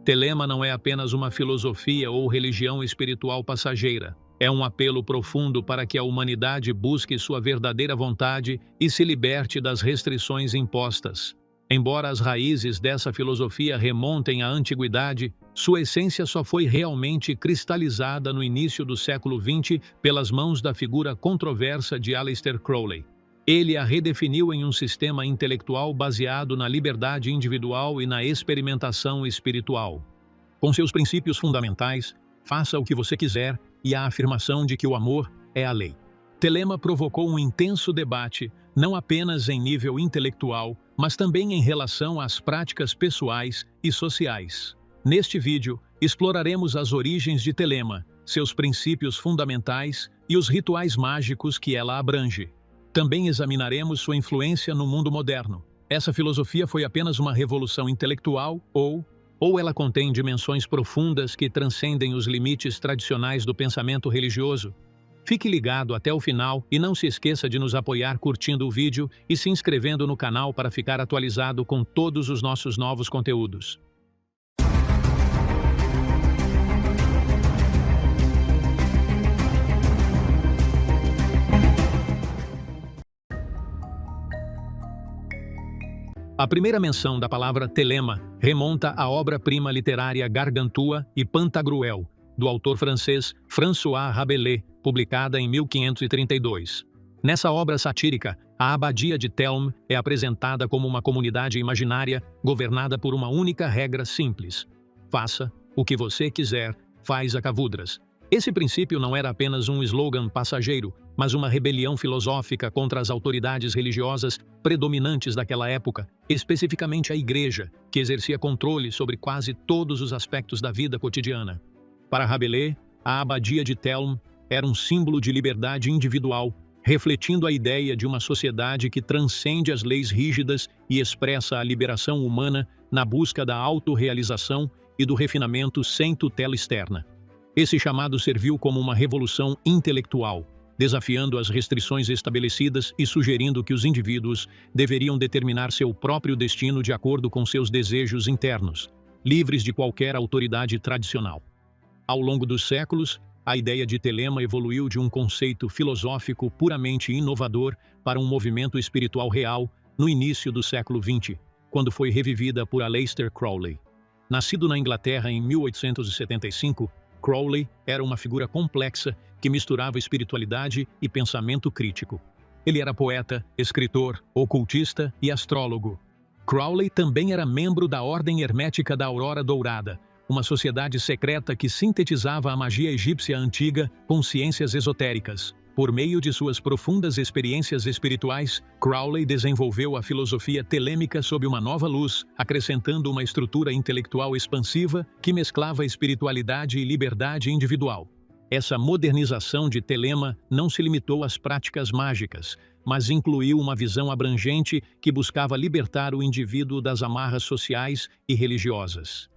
Telema não é apenas uma filosofia ou religião espiritual passageira. É um apelo profundo para que a humanidade busque sua verdadeira vontade e se liberte das restrições impostas. Embora as raízes dessa filosofia remontem à antiguidade, sua essência só foi realmente cristalizada no início do século XX pelas mãos da figura controversa de Aleister Crowley. Ele a redefiniu em um sistema intelectual baseado na liberdade individual e na experimentação espiritual. Com seus princípios fundamentais, faça o que você quiser e a afirmação de que o amor é a lei. Telema provocou um intenso debate, não apenas em nível intelectual, mas também em relação às práticas pessoais e sociais. Neste vídeo, exploraremos as origens de Telema, seus princípios fundamentais e os rituais mágicos que ela abrange. Também examinaremos sua influência no mundo moderno. Essa filosofia foi apenas uma revolução intelectual ou ela contém dimensões profundas que transcendem os limites tradicionais do pensamento religioso? Fique ligado até o final e não se esqueça de nos apoiar curtindo o vídeo e se inscrevendo no canal para ficar atualizado com todos os nossos novos conteúdos. A primeira menção da palavra telema remonta à obra-prima literária Gargantua e Pantagruel, do autor francês François Rabelais, publicada em 1532. Nessa obra satírica, a abadia de Telm é apresentada como uma comunidade imaginária governada por uma única regra simples: faça o que você quiser, faz a cavudras. Esse princípio não era apenas um slogan passageiro, mas uma rebelião filosófica contra as autoridades religiosas predominantes daquela época, especificamente a Igreja, que exercia controle sobre quase todos os aspectos da vida cotidiana. Para Rabelais, a abadia de Telm era um símbolo de liberdade individual, refletindo a ideia de uma sociedade que transcende as leis rígidas e expressa a liberação humana na busca da autorrealização e do refinamento sem tutela externa. Esse chamado serviu como uma revolução intelectual, desafiando as restrições estabelecidas e sugerindo que os indivíduos deveriam determinar seu próprio destino de acordo com seus desejos internos, livres de qualquer autoridade tradicional. Ao longo dos séculos, a ideia de Telema evoluiu de um conceito filosófico puramente inovador para um movimento espiritual real no início do século XX, quando foi revivida por Aleister Crowley. Nascido na Inglaterra em 1875, Crowley era uma figura complexa que misturava espiritualidade e pensamento crítico. Ele era poeta, escritor, ocultista e astrólogo. Crowley também era membro da Ordem Hermética da Aurora Dourada, uma sociedade secreta que sintetizava a magia egípcia antiga com ciências esotéricas. Por meio de suas profundas experiências espirituais, Crowley desenvolveu a filosofia telêmica sob uma nova luz, acrescentando uma estrutura intelectual expansiva que mesclava espiritualidade e liberdade individual. Essa modernização de Telema não se limitou às práticas mágicas, mas incluiu uma visão abrangente que buscava libertar o indivíduo das amarras sociais e religiosas.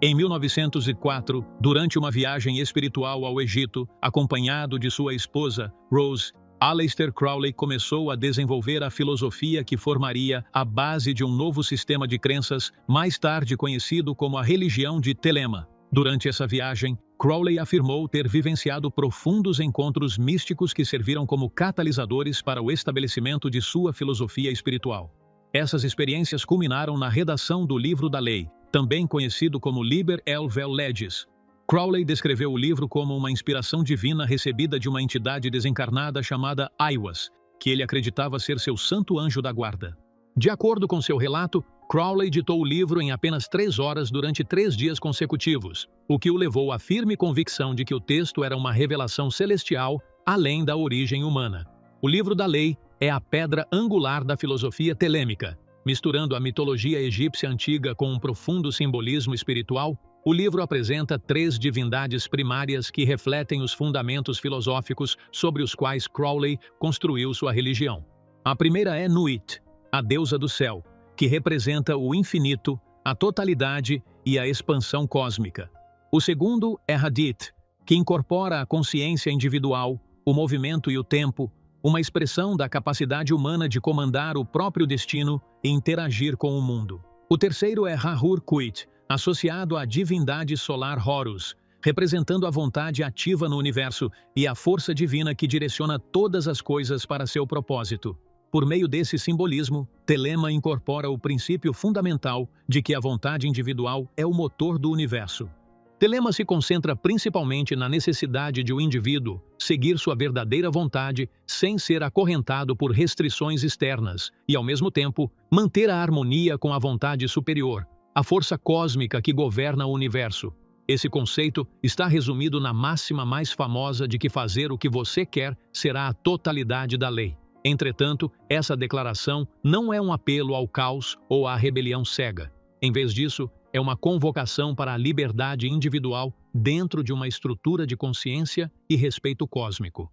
Em 1904, durante uma viagem espiritual ao Egito, acompanhado de sua esposa, Rose, Aleister Crowley começou a desenvolver a filosofia que formaria a base de um novo sistema de crenças, mais tarde conhecido como a religião de Telema. Durante essa viagem, Crowley afirmou ter vivenciado profundos encontros místicos que serviram como catalisadores para o estabelecimento de sua filosofia espiritual. Essas experiências culminaram na redação do Livro da Lei, também conhecido como Liber Vel Legis. Crowley descreveu o livro como uma inspiração divina recebida de uma entidade desencarnada chamada Aiwass, que ele acreditava ser seu santo anjo da guarda. De acordo com seu relato, Crowley ditou o livro em apenas 3 horas durante 3 dias consecutivos, o que o levou à firme convicção de que o texto era uma revelação celestial além da origem humana. O Livro da Lei é a pedra angular da filosofia telêmica. Misturando a mitologia egípcia antiga com um profundo simbolismo espiritual, o livro apresenta 3 divindades primárias que refletem os fundamentos filosóficos sobre os quais Crowley construiu sua religião. A primeira é Nuit, a deusa do céu, que representa o infinito, a totalidade e a expansão cósmica. O segundo é Hadith, que incorpora a consciência individual, o movimento e o tempo, uma expressão da capacidade humana de comandar o próprio destino e interagir com o mundo. O terceiro é Hahur-Kuit, associado à divindade solar Horus, representando a vontade ativa no universo e a força divina que direciona todas as coisas para seu propósito. Por meio desse simbolismo, Telema incorpora o princípio fundamental de que a vontade individual é o motor do universo. Telema se concentra principalmente na necessidade de o indivíduo seguir sua verdadeira vontade sem ser acorrentado por restrições externas e, ao mesmo tempo, manter a harmonia com a vontade superior, a força cósmica que governa o universo. Esse conceito está resumido na máxima mais famosa de que fazer o que você quer será a totalidade da lei. Entretanto, essa declaração não é um apelo ao caos ou à rebelião cega. Em vez disso, é uma convocação para a liberdade individual dentro de uma estrutura de consciência e respeito cósmico.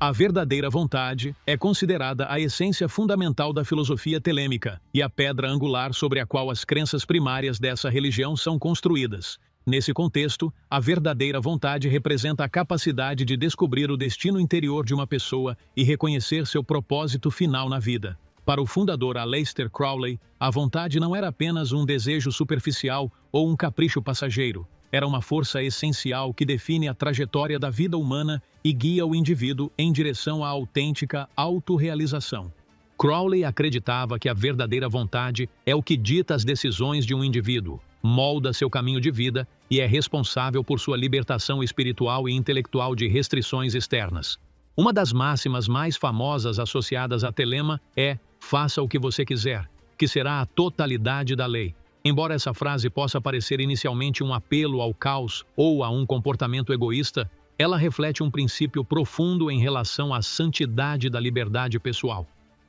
A verdadeira vontade é considerada a essência fundamental da filosofia telêmica e a pedra angular sobre a qual as crenças primárias dessa religião são construídas. Nesse contexto, a verdadeira vontade representa a capacidade de descobrir o destino interior de uma pessoa e reconhecer seu propósito final na vida. Para o fundador Aleister Crowley, a vontade não era apenas um desejo superficial ou um capricho passageiro. Era uma força essencial que define a trajetória da vida humana e guia o indivíduo em direção à autêntica autorrealização. Crowley acreditava que a verdadeira vontade é o que dita as decisões de um indivíduo, molda seu caminho de vida e é responsável por sua libertação espiritual e intelectual de restrições externas. Uma das máximas mais famosas associadas a Telema é "faça o que você quiser", que será a totalidade da lei. Embora essa frase possa parecer inicialmente um apelo ao caos ou a um comportamento egoísta, ela reflete um princípio profundo em relação à santidade da liberdade pessoal.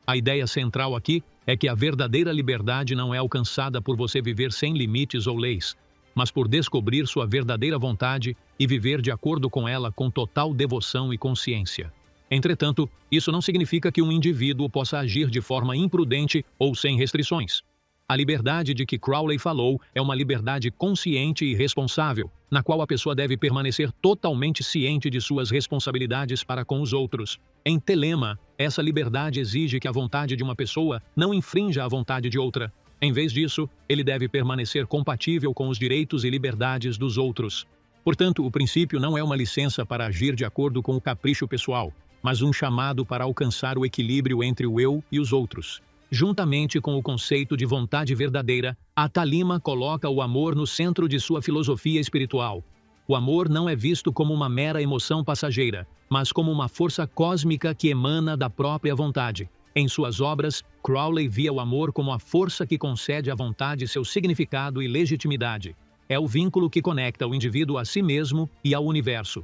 A ideia central aqui é que a verdadeira liberdade não é alcançada por você viver sem limites ou leis, mas por descobrir sua verdadeira vontade e viver de acordo com ela com total devoção e consciência. Entretanto, isso não significa que um indivíduo possa agir de forma imprudente ou sem restrições. A liberdade de que Crowley falou é uma liberdade consciente e responsável, na qual a pessoa deve permanecer totalmente ciente de suas responsabilidades para com os outros. Em Telema, essa liberdade exige que a vontade de uma pessoa não infrinja a vontade de outra. Em vez disso, ele deve permanecer compatível com os direitos e liberdades dos outros. Portanto, o princípio não é uma licença para agir de acordo com o capricho pessoal, mas um chamado para alcançar o equilíbrio entre o eu e os outros. Juntamente com o conceito de vontade verdadeira, a Telema coloca o amor no centro de sua filosofia espiritual. O amor não é visto como uma mera emoção passageira, mas como uma força cósmica que emana da própria vontade. Em suas obras, Crowley via o amor como a força que concede à vontade seu significado e legitimidade. É o vínculo que conecta o indivíduo a si mesmo e ao universo.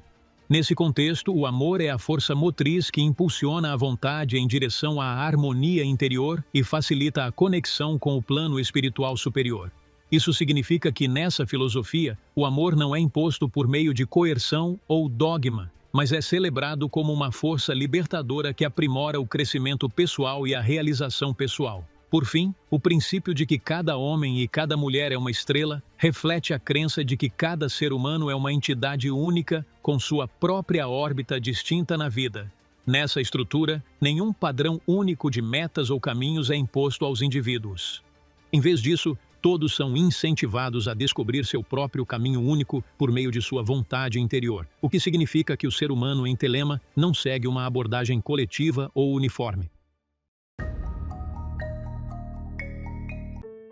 Nesse contexto, o amor é a força motriz que impulsiona a vontade em direção à harmonia interior e facilita a conexão com o plano espiritual superior. Isso significa que, nessa filosofia, o amor não é imposto por meio de coerção ou dogma, mas é celebrado como uma força libertadora que aprimora o crescimento pessoal e a realização pessoal. Por fim, o princípio de que cada homem e cada mulher é uma estrela reflete a crença de que cada ser humano é uma entidade única com sua própria órbita distinta na vida. Nessa estrutura, nenhum padrão único de metas ou caminhos é imposto aos indivíduos. Em vez disso, todos são incentivados a descobrir seu próprio caminho único por meio de sua vontade interior, o que significa que o ser humano em Telema não segue uma abordagem coletiva ou uniforme.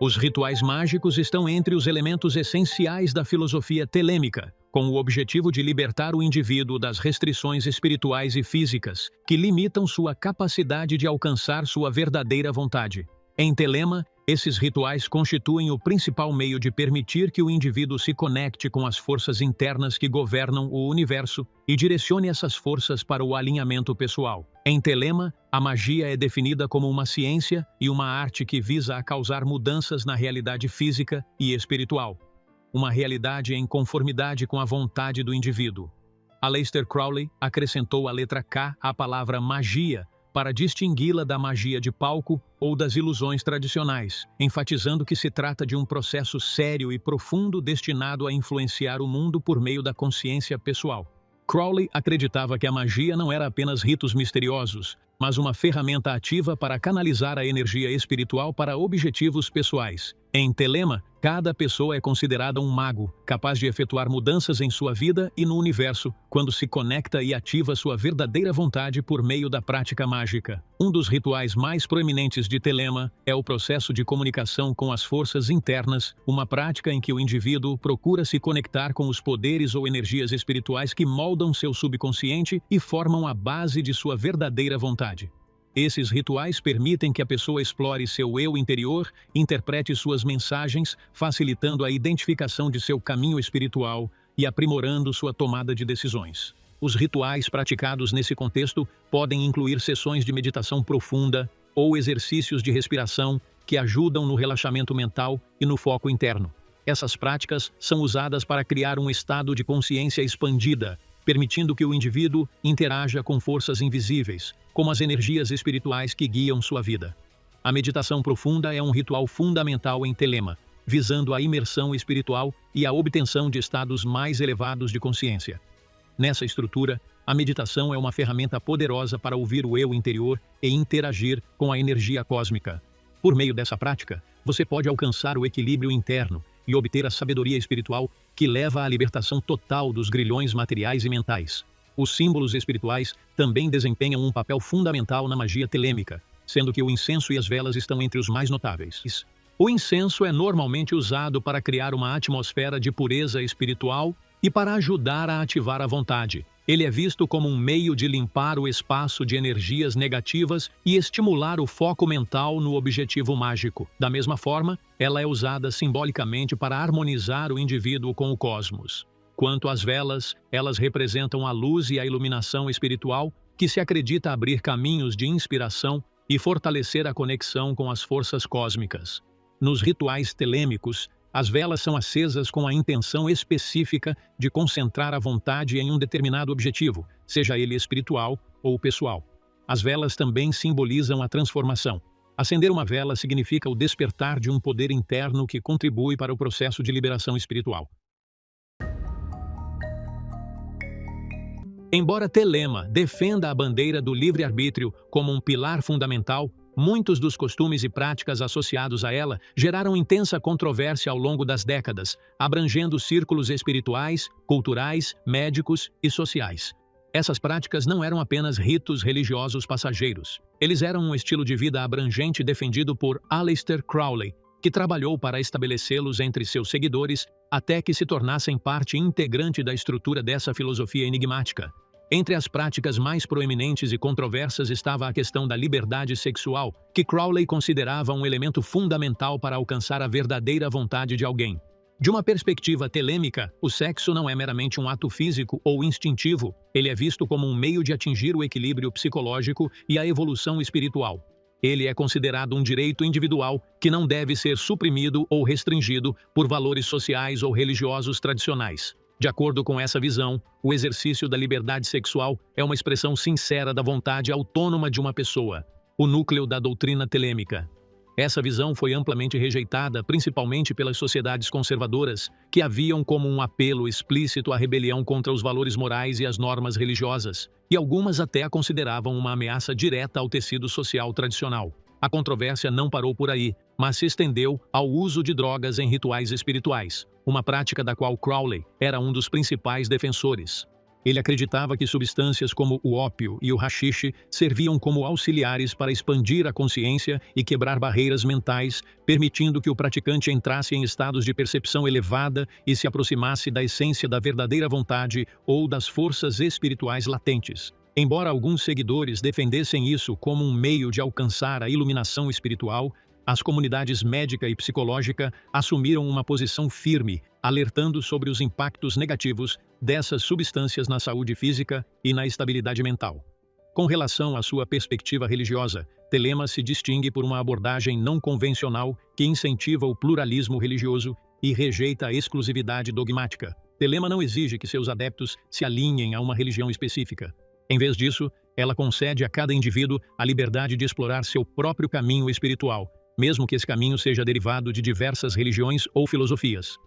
Os rituais mágicos estão entre os elementos essenciais da filosofia telêmica, com o objetivo de libertar o indivíduo das restrições espirituais e físicas, que limitam sua capacidade de alcançar sua verdadeira vontade. Em Telema, esses rituais constituem o principal meio de permitir que o indivíduo se conecte com as forças internas que governam o universo e direcione essas forças para o alinhamento pessoal. Em Telema, a magia é definida como uma ciência e uma arte que visa a causar mudanças na realidade física e espiritual. Uma realidade em conformidade com a vontade do indivíduo. Aleister Crowley acrescentou a letra K à palavra magia, para distingui-la da magia de palco ou das ilusões tradicionais, enfatizando que se trata de um processo sério e profundo destinado a influenciar o mundo por meio da consciência pessoal. Crowley acreditava que a magia não era apenas ritos misteriosos, mas uma ferramenta ativa para canalizar a energia espiritual para objetivos pessoais. Em Telema, cada pessoa é considerada um mago, capaz de efetuar mudanças em sua vida e no universo, quando se conecta e ativa sua verdadeira vontade por meio da prática mágica. Um dos rituais mais proeminentes de Telema é o processo de comunicação com as forças internas, uma prática em que o indivíduo procura se conectar com os poderes ou energias espirituais que moldam seu subconsciente e formam a base de sua verdadeira vontade. Esses rituais permitem que a pessoa explore seu eu interior, interprete suas mensagens, facilitando a identificação de seu caminho espiritual e aprimorando sua tomada de decisões. Os rituais praticados nesse contexto podem incluir sessões de meditação profunda ou exercícios de respiração que ajudam no relaxamento mental e no foco interno. Essas práticas são usadas para criar um estado de consciência expandida, permitindo que o indivíduo interaja com forças invisíveis, como as energias espirituais que guiam sua vida. A meditação profunda é um ritual fundamental em Telema, visando a imersão espiritual e a obtenção de estados mais elevados de consciência. Nessa estrutura, a meditação é uma ferramenta poderosa para ouvir o eu interior e interagir com a energia cósmica. Por meio dessa prática, você pode alcançar o equilíbrio interno e obter a sabedoria espiritual que leva à libertação total dos grilhões materiais e mentais. Os símbolos espirituais também desempenham um papel fundamental na magia telêmica, sendo que o incenso e as velas estão entre os mais notáveis. O incenso é normalmente usado para criar uma atmosfera de pureza espiritual e para ajudar a ativar a vontade. Ele é visto como um meio de limpar o espaço de energias negativas e estimular o foco mental no objetivo mágico. Da mesma forma, ela é usada simbolicamente para harmonizar o indivíduo com o cosmos. Quanto às velas, elas representam a luz e a iluminação espiritual que se acredita abrir caminhos de inspiração e fortalecer a conexão com as forças cósmicas. Nos rituais telêmicos, as velas são acesas com a intenção específica de concentrar a vontade em um determinado objetivo, seja ele espiritual ou pessoal. As velas também simbolizam a transformação. Acender uma vela significa o despertar de um poder interno que contribui para o processo de liberação espiritual. Embora Telema defenda a bandeira do livre-arbítrio como um pilar fundamental, muitos dos costumes e práticas associados a ela geraram intensa controvérsia ao longo das décadas, abrangendo círculos espirituais, culturais, médicos e sociais. Essas práticas não eram apenas ritos religiosos passageiros. Eles eram um estilo de vida abrangente defendido por Aleister Crowley, que trabalhou para estabelecê-los entre seus seguidores até que se tornassem parte integrante da estrutura dessa filosofia enigmática. Entre as práticas mais proeminentes e controversas estava a questão da liberdade sexual, que Crowley considerava um elemento fundamental para alcançar a verdadeira vontade de alguém. De uma perspectiva telêmica, o sexo não é meramente um ato físico ou instintivo, ele é visto como um meio de atingir o equilíbrio psicológico e a evolução espiritual. Ele é considerado um direito individual que não deve ser suprimido ou restringido por valores sociais ou religiosos tradicionais. De acordo com essa visão, o exercício da liberdade sexual é uma expressão sincera da vontade autônoma de uma pessoa, o núcleo da doutrina telêmica. Essa visão foi amplamente rejeitada, principalmente pelas sociedades conservadoras, que a viam como um apelo explícito à rebelião contra os valores morais e as normas religiosas, e algumas até a consideravam uma ameaça direta ao tecido social tradicional. A controvérsia não parou por aí, mas se estendeu ao uso de drogas em rituais espirituais, uma prática da qual Crowley era um dos principais defensores. Ele acreditava que substâncias como o ópio e o haxixe serviam como auxiliares para expandir a consciência e quebrar barreiras mentais, permitindo que o praticante entrasse em estados de percepção elevada e se aproximasse da essência da verdadeira vontade ou das forças espirituais latentes. Embora alguns seguidores defendessem isso como um meio de alcançar a iluminação espiritual, as comunidades médica e psicológica assumiram uma posição firme, alertando sobre os impactos negativos dessas substâncias na saúde física e na estabilidade mental. Com relação à sua perspectiva religiosa, Telema se distingue por uma abordagem não convencional que incentiva o pluralismo religioso e rejeita a exclusividade dogmática. Telema não exige que seus adeptos se alinhem a uma religião específica. Em vez disso, ela concede a cada indivíduo a liberdade de explorar seu próprio caminho espiritual, mesmo que esse caminho seja derivado de diversas religiões ou filosofias.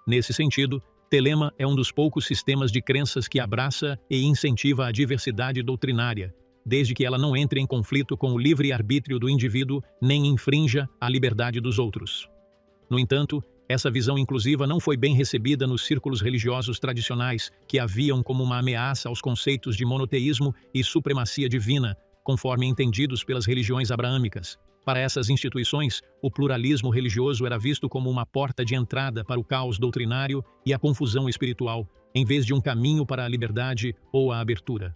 Nesse sentido, Telema é um dos poucos sistemas de crenças que abraça e incentiva a diversidade doutrinária, desde que ela não entre em conflito com o livre-arbítrio do indivíduo nem infrinja a liberdade dos outros. No entanto, essa visão inclusiva não foi bem recebida nos círculos religiosos tradicionais, que a viam como uma ameaça aos conceitos de monoteísmo e supremacia divina, conforme entendidos pelas religiões abraâmicas. Para essas instituições, o pluralismo religioso era visto como uma porta de entrada para o caos doutrinário e a confusão espiritual, em vez de um caminho para a liberdade ou a abertura.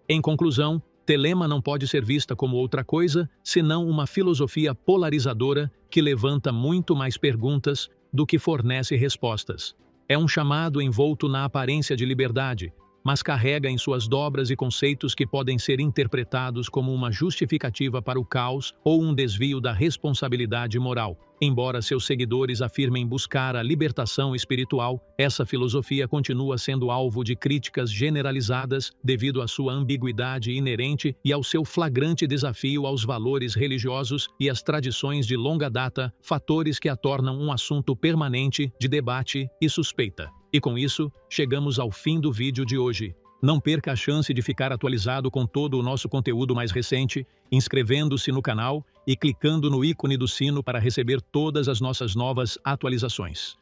Em conclusão, Telema não pode ser vista como outra coisa senão uma filosofia polarizadora que levanta muito mais perguntas do que fornece respostas. É um chamado envolto na aparência de liberdade, mas carrega em suas dobras e conceitos que podem ser interpretados como uma justificativa para o caos ou um desvio da responsabilidade moral. Embora seus seguidores afirmem buscar a libertação espiritual, essa filosofia continua sendo alvo de críticas generalizadas devido à sua ambiguidade inerente e ao seu flagrante desafio aos valores religiosos e às tradições de longa data, fatores que a tornam um assunto permanente de debate e suspeita. E com isso, chegamos ao fim do vídeo de hoje. Não perca a chance de ficar atualizado com todo o nosso conteúdo mais recente, inscrevendo-se no canal e clicando no ícone do sino para receber todas as nossas novas atualizações.